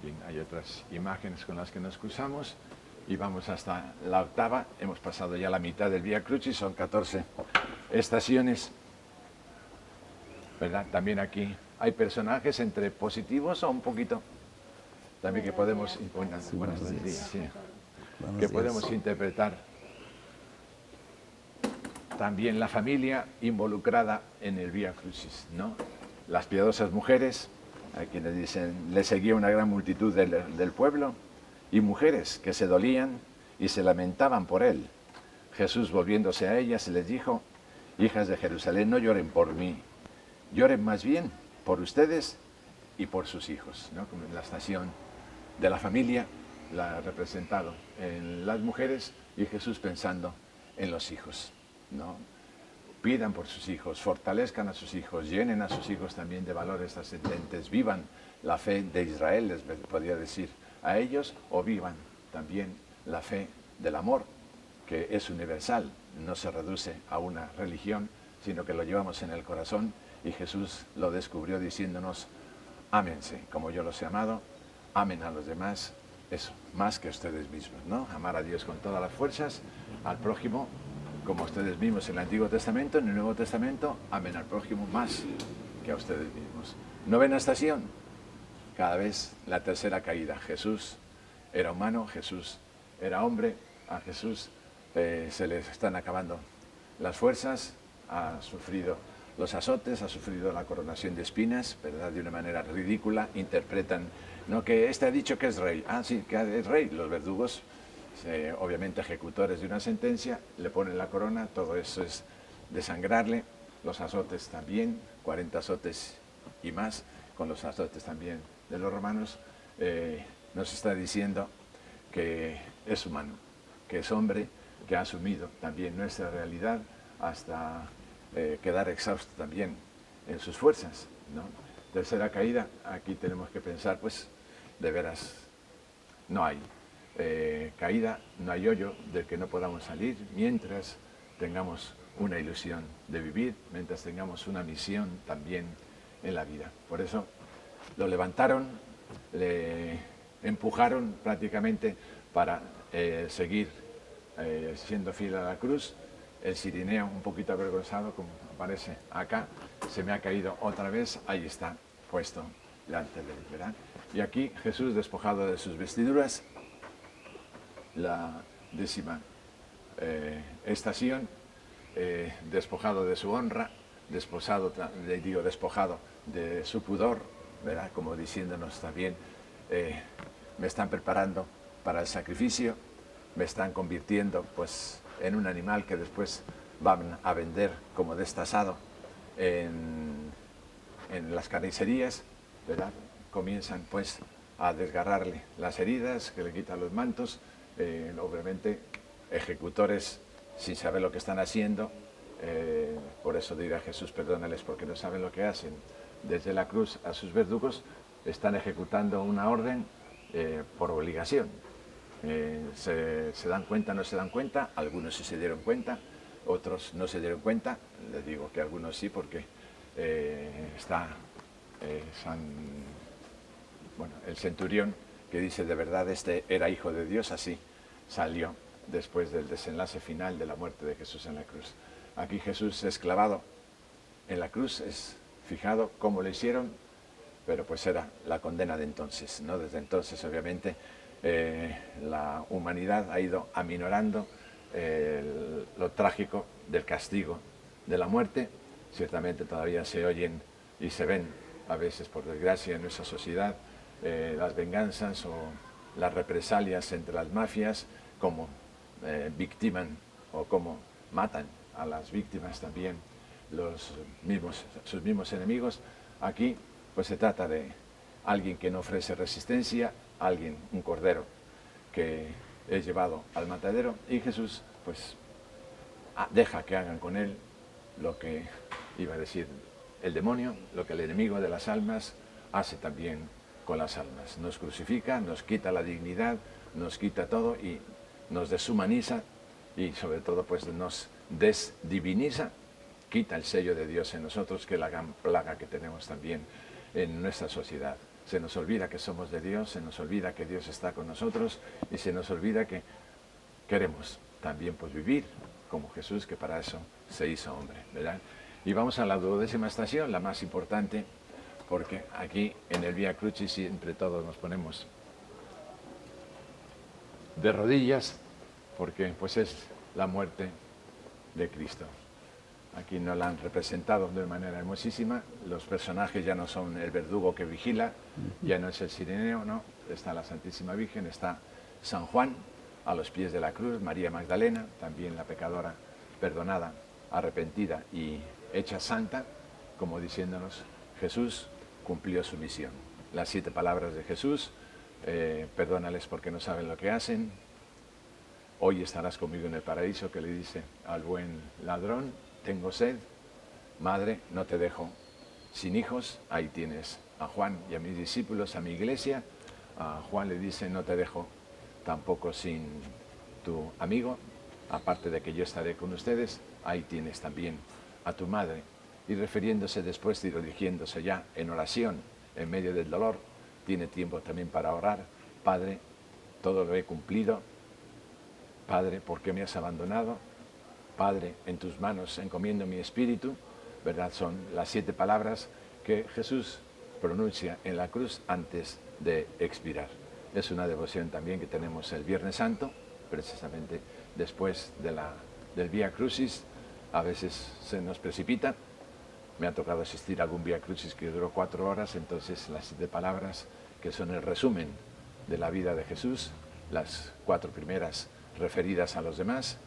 Bien, hay otras imágenes con las que nos cruzamos. Y vamos hasta la octava, hemos pasado ya la mitad del Vía Crucis, son 14 estaciones, ¿verdad? También aquí hay personajes entre positivos o un poquito también que podemos, buenos días, sí, que podemos interpretar también la familia involucrada en el Vía Crucis, ¿no? Las piadosas mujeres, a quienes dicen, le seguía una gran multitud del pueblo, y mujeres que se dolían y se lamentaban por él. Jesús, volviéndose a ellas, les dijo, hijas de Jerusalén, no lloren por mí, lloren más bien por ustedes y por sus hijos, ¿no? Como en la estación de la familia la ha representado en las mujeres y Jesús pensando en los hijos, ¿no? Pidan por sus hijos, fortalezcan a sus hijos, llenen a sus hijos también de valores ascendentes, vivan la fe de Israel, les podría decir a ellos, o vivan también la fe del amor, que es universal, no se reduce a una religión, sino que lo llevamos en el corazón, y Jesús lo descubrió diciéndonos, ámense como yo los he amado, amen a los demás, eso, más que ustedes mismos, ¿no? Amar a Dios con todas las fuerzas, al prójimo como ustedes mismos en el Antiguo Testamento, en el Nuevo Testamento, amen al prójimo más que a ustedes mismos. Novena estación, cada vez la tercera caída. Jesús era humano, Jesús era hombre, a Jesús se le están acabando las fuerzas, ha sufrido los azotes, ha sufrido la coronación de espinas, ¿verdad? De una manera ridícula, interpretan, no, que este ha dicho que es rey, ah sí, que es rey, los verdugos, obviamente ejecutores de una sentencia, le ponen la corona, todo eso es desangrarle, los azotes también, 40 azotes y más, con los azotes también de los romanos, nos está diciendo que es humano, que es hombre, que ha asumido también nuestra realidad hasta quedar exhausto también en sus fuerzas, ¿no? Tercera caída, aquí tenemos que pensar, pues, de veras, no hay caída, no hay hoyo del que no podamos salir mientras tengamos una ilusión de vivir, mientras tengamos una misión también en la vida. Por eso lo levantaron, le empujaron prácticamente para seguir siendo fiel a la cruz. El cirineo, un poquito avergonzado, como aparece acá, se me ha caído otra vez, ahí está puesto delante de él, ¿verdad? Y aquí Jesús, despojado de sus vestiduras, la 10ª estación, despojado de su honra, despojado de su pudor, ¿verdad? Como diciéndonos también, me están preparando para el sacrificio, me están convirtiendo pues en un animal que después van a vender como destazado en las carnicerías, ¿verdad? Comienzan pues a desgarrarle las heridas, que le quitan los mantos, obviamente ejecutores sin saber lo que están haciendo, por eso dirá Jesús, perdónales porque no saben lo que hacen. Desde la cruz a sus verdugos están ejecutando una orden por obligación. ¿Se dan cuenta, no se dan cuenta? Algunos sí se dieron cuenta, otros no se dieron cuenta. Les digo que algunos sí porque el centurión que dice de verdad este era hijo de Dios, así salió después del desenlace final de la muerte de Jesús en la cruz. Aquí Jesús es clavado en la cruz, es fijado cómo lo hicieron, pero pues era la condena de entonces, ¿no? Desde entonces obviamente la humanidad ha ido aminorando lo trágico del castigo de la muerte. Ciertamente todavía se oyen y se ven a veces, por desgracia, en nuestra sociedad las venganzas o las represalias entre las mafias, como victiman o como matan a las víctimas también sus mismos enemigos. Aquí pues se trata de alguien que no ofrece resistencia, un cordero que es llevado al matadero, y Jesús pues deja que hagan con él lo que iba a decir el demonio, lo que el enemigo de las almas hace también con las almas. Nos crucifica, nos quita la dignidad, nos quita todo y nos deshumaniza y sobre todo pues nos desdiviniza, quita el sello de Dios en nosotros, que es la gran plaga que tenemos también en nuestra sociedad. Se nos olvida que somos de Dios, se nos olvida que Dios está con nosotros y se nos olvida que queremos también pues vivir como Jesús, que para eso se hizo hombre, ¿verdad? Y vamos a la 12ª estación, la más importante, porque aquí en el Vía Crucis siempre todos nos ponemos de rodillas, porque pues es la muerte de Cristo. Aquí nos la han representado de manera hermosísima. Los personajes ya no son el verdugo que vigila, ya no es el sireneo, no. Está la Santísima Virgen, está San Juan a los pies de la cruz, María Magdalena, también la pecadora perdonada, arrepentida y hecha santa, como diciéndonos, Jesús cumplió su misión. Las 7 palabras de Jesús, perdónales porque no saben lo que hacen, hoy estarás conmigo en el paraíso, que le dice al buen ladrón, tengo sed, madre, no te dejo sin hijos, ahí tienes a Juan y a mis discípulos, a mi iglesia. A Juan le dice, no te dejo tampoco sin tu amigo, aparte de que yo estaré con ustedes, ahí tienes también a tu madre. Y refiriéndose después, dirigiéndose ya en oración, en medio del dolor, tiene tiempo también para orar, Padre, todo lo he cumplido, Padre, ¿por qué me has abandonado? Padre, en tus manos encomiendo mi espíritu, ¿verdad? Son las 7 palabras que Jesús pronuncia en la cruz antes de expirar. Es una devoción también que tenemos el Viernes Santo, precisamente después del Vía Crucis. A veces se nos precipita. Me ha tocado asistir a algún Vía Crucis que duró 4 horas, entonces las 7 palabras que son el resumen de la vida de Jesús, las 4 primeras referidas a los demás,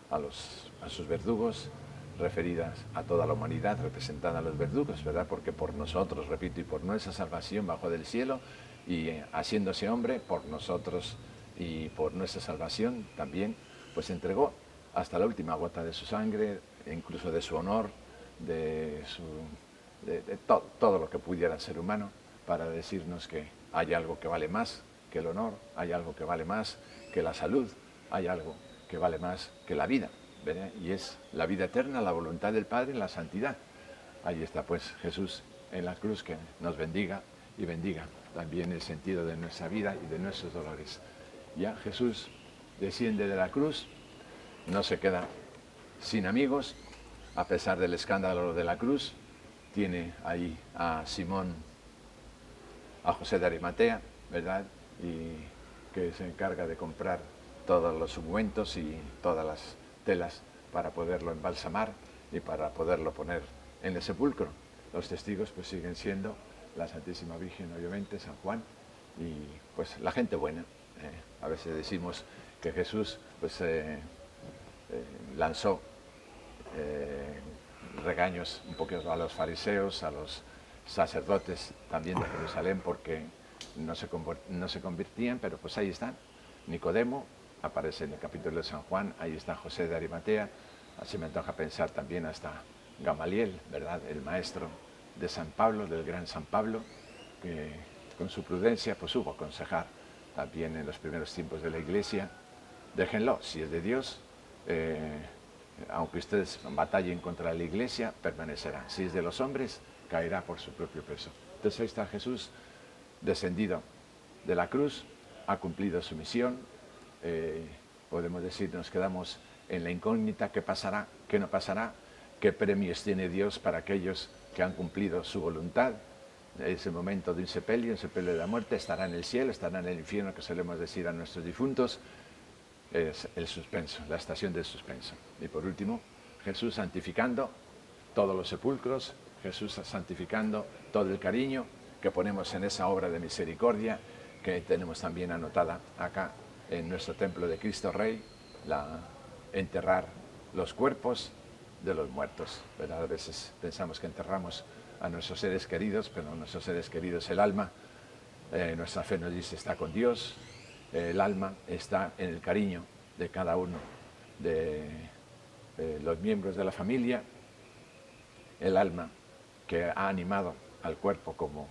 a sus verdugos, referidas a toda la humanidad, representada a los verdugos, ¿verdad? Porque por nosotros, repito, y por nuestra salvación bajó del cielo, y haciéndose hombre, por nosotros y por nuestra salvación también, pues entregó hasta la última gota de su sangre, incluso de su honor, de todo lo que pudiera ser humano, para decirnos que hay algo que vale más que el honor, hay algo que vale más que la salud, hay algo que vale más que la vida, ¿verdad? Y es la vida eterna, la voluntad del Padre, la santidad. Ahí está pues Jesús en la cruz, que nos bendiga y bendiga también el sentido de nuestra vida y de nuestros dolores. Ya Jesús desciende de la cruz, no se queda sin amigos, a pesar del escándalo de la cruz. Tiene ahí a Simón, a José de Arimatea, ¿verdad? Y que se encarga de comprar todos los ungüentos y todas las telas para poderlo embalsamar y para poderlo poner en el sepulcro. Los testigos pues siguen siendo la Santísima Virgen, obviamente, San Juan, y pues la gente buena. A veces decimos que Jesús pues lanzó regaños un poco a los fariseos, a los sacerdotes también de Jerusalén, porque no se convertían, pero pues ahí están. Nicodemo aparece en el capítulo de San Juan, ahí está José de Arimatea, así me antoja pensar también hasta Gamaliel, ¿verdad? El maestro de San Pablo, del gran San Pablo, que con su prudencia pues supo aconsejar también en los primeros tiempos de la Iglesia, déjenlo, si es de Dios, aunque ustedes batallen contra la Iglesia, permanecerá. Si es de los hombres, caerá por su propio peso. Entonces ahí está Jesús, descendido de la cruz, ha cumplido su misión. Podemos decir, nos quedamos en la incógnita, ¿qué pasará? ¿Qué no pasará? ¿Qué premios tiene Dios para aquellos que han cumplido su voluntad? Es el momento de un sepelio de la muerte, estará en el cielo, estará en el infierno, que solemos decir a nuestros difuntos. Es el suspenso, la estación del suspenso. Y por último, Jesús santificando todos los sepulcros, Jesús santificando todo el cariño que ponemos en esa obra de misericordia que tenemos también anotada acá en nuestro templo de Cristo Rey, enterrar los cuerpos de los muertos, ¿verdad? A veces pensamos que enterramos a nuestros seres queridos, pero nuestros seres queridos, el alma, nuestra fe nos dice está con Dios, el alma está en el cariño de cada uno de los miembros de la familia, el alma que ha animado al cuerpo, como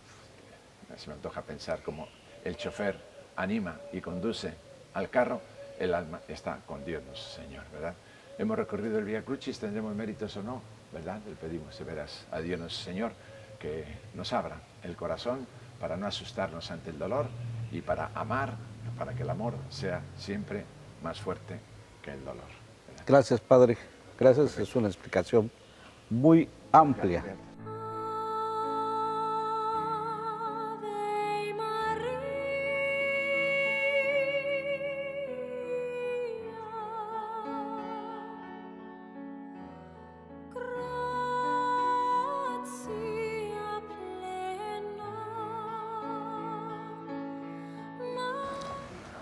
se me antoja pensar, como el chofer anima y conduce al carro, el alma está con Dios nuestro Señor, ¿verdad? Hemos recorrido el Vía Crucis, tendremos méritos o no, ¿verdad? Le pedimos de veras a Dios nuestro Señor que nos abra el corazón para no asustarnos ante el dolor y para amar, para que el amor sea siempre más fuerte que el dolor, ¿verdad? Gracias, Padre. Gracias, perfecto. Es una explicación muy amplia. Gracias.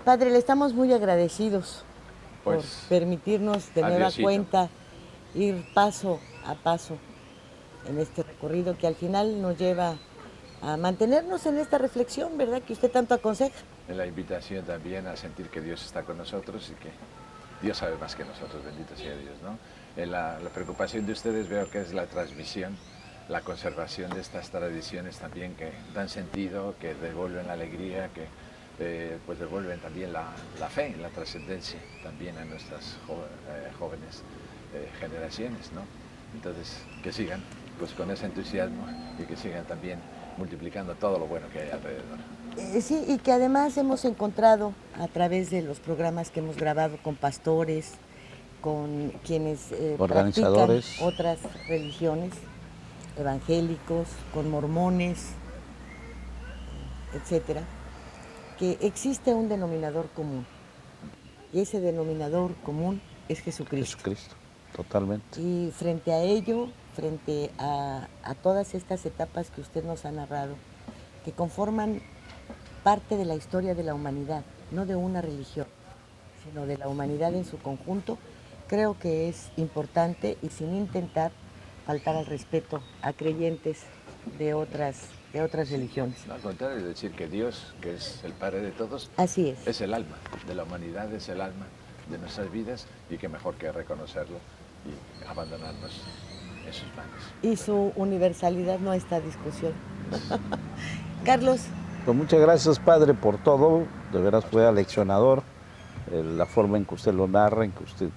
Padre, le estamos muy agradecidos Pues, por permitirnos de nueva adiosito. cuenta ir paso a paso en este recorrido que al final nos lleva a mantenernos en esta reflexión, ¿verdad? Que usted tanto aconseja. En la invitación también a sentir que Dios está con nosotros y que Dios sabe más que nosotros, bendito sea Dios, ¿no? La preocupación de ustedes veo que es la transmisión, la conservación de estas tradiciones también que dan sentido, que devuelven la alegría, que pues devuelven también la fe, la trascendencia también a nuestras jóvenes generaciones, ¿no? Entonces, que sigan pues con ese entusiasmo y que sigan también multiplicando todo lo bueno que hay alrededor. Sí, y que además hemos encontrado a través de los programas que hemos grabado con pastores, con quienes Organizadores. practican otras religiones, evangélicos, con mormones, etcétera, que existe un denominador común. Y ese denominador común es Jesucristo. Jesucristo, totalmente. Y frente a ello, frente a todas estas etapas que usted nos ha narrado, que conforman parte de la historia de la humanidad, no de una religión, sino de la humanidad en su conjunto, creo que es importante y sin intentar faltar al respeto a creyentes de otras religiones. No, al contrario, decir que Dios, que es el Padre de todos, Así es. el alma de la humanidad, es el alma de nuestras vidas y que mejor que reconocerlo y abandonarnos en sus manos. Y su universalidad no está a discusión. Carlos. Pues muchas gracias, Padre, por todo. De veras fue aleccionador la forma en que usted lo narra, en que usted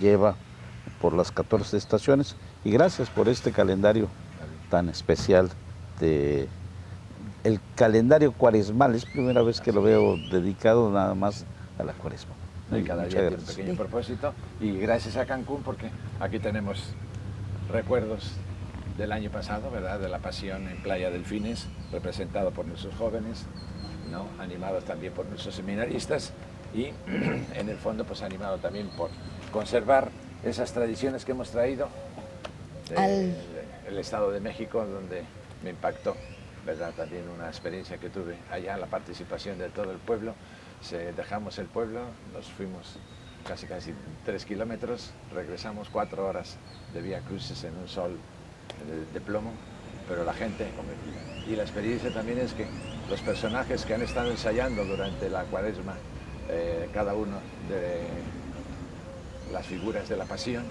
lleva por las 14 estaciones. Y gracias por este calendario tan especial. El calendario cuaresmal, es primera vez que lo veo dedicado nada más a la cuaresma. Y cada día tiene un pequeño propósito. Y gracias a Cancún, porque aquí tenemos recuerdos del año pasado, ¿verdad? De la pasión en Playa Delfines, representado por nuestros jóvenes, ¿no? Animados también por nuestros seminaristas y en el fondo pues animado también por conservar esas tradiciones que hemos traído del Estado de México, donde me impactó, ¿verdad? También una experiencia que tuve allá, la participación de todo el pueblo. Dejamos el pueblo, nos fuimos casi 3 kilómetros, regresamos 4 horas de vía cruces en un sol de plomo, pero la gente, y la experiencia también es que los personajes que han estado ensayando durante la cuaresma, cada uno de las figuras de la pasión,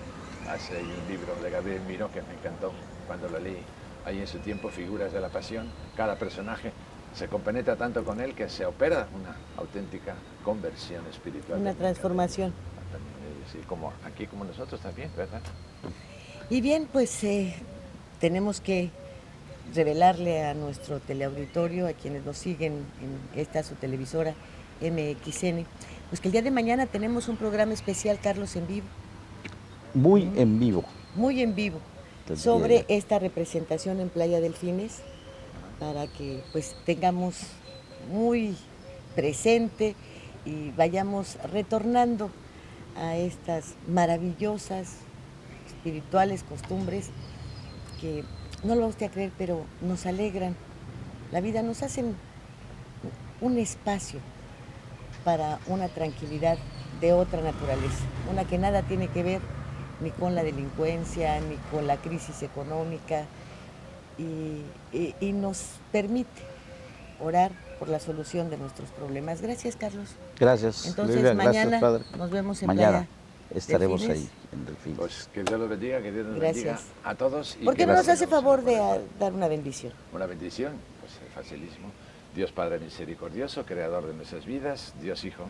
hace un libro de Gabriel Miró que me encantó cuando lo leí ahí en su tiempo, Figuras de la Pasión, cada personaje se compenetra tanto con él que se opera una auténtica conversión espiritual. Una transformación. Sí, como aquí, como nosotros también, ¿verdad? Y bien, pues tenemos que revelarle a nuestro teleauditorio, a quienes nos siguen en esta su televisora MXN, pues que el día de mañana tenemos un programa especial, Carlos, en vivo. Muy en vivo. Muy en vivo, sobre esta representación en Playa Delfines, para que pues tengamos muy presente y vayamos retornando a estas maravillosas espirituales costumbres que, no lo va usted a creer, pero nos alegran la vida, nos hacen un espacio para una tranquilidad de otra naturaleza, una que nada tiene que ver ni con la delincuencia, ni con la crisis económica, y nos permite orar por la solución de nuestros problemas. Gracias, Carlos. Gracias. Entonces, Lilia, mañana gracias, Padre. nos vemos en mañana Playa estaremos Delfines. ahí en Delfines. Pues que Dios los bendiga, que Dios nos Gracias. bendiga a todos. ¿Por qué no nos hace favor de dar una bendición? Una bendición, pues es facilísimo. Dios Padre misericordioso, creador de nuestras vidas, Dios Hijo,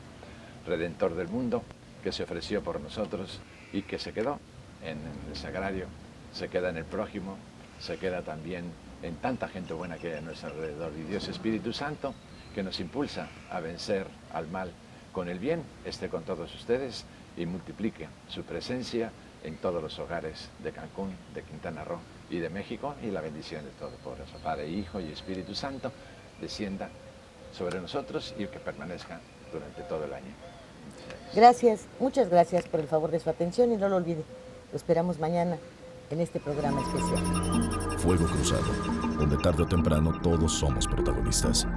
redentor del mundo, que se ofreció por nosotros y que se quedó en el sagrario, se queda en el prójimo, se queda también en tanta gente buena que hay a nuestro alrededor. Y Dios Espíritu Santo, que nos impulsa a vencer al mal con el bien, esté con todos ustedes y multiplique su presencia en todos los hogares de Cancún, de Quintana Roo y de México, y la bendición de Todopoderoso Padre, Hijo y Espíritu Santo descienda sobre nosotros y que permanezca durante todo el año. Gracias, muchas gracias por el favor de su atención y no lo olvide, lo esperamos mañana en este programa especial. Fuego Cruzado, donde tarde o temprano todos somos protagonistas.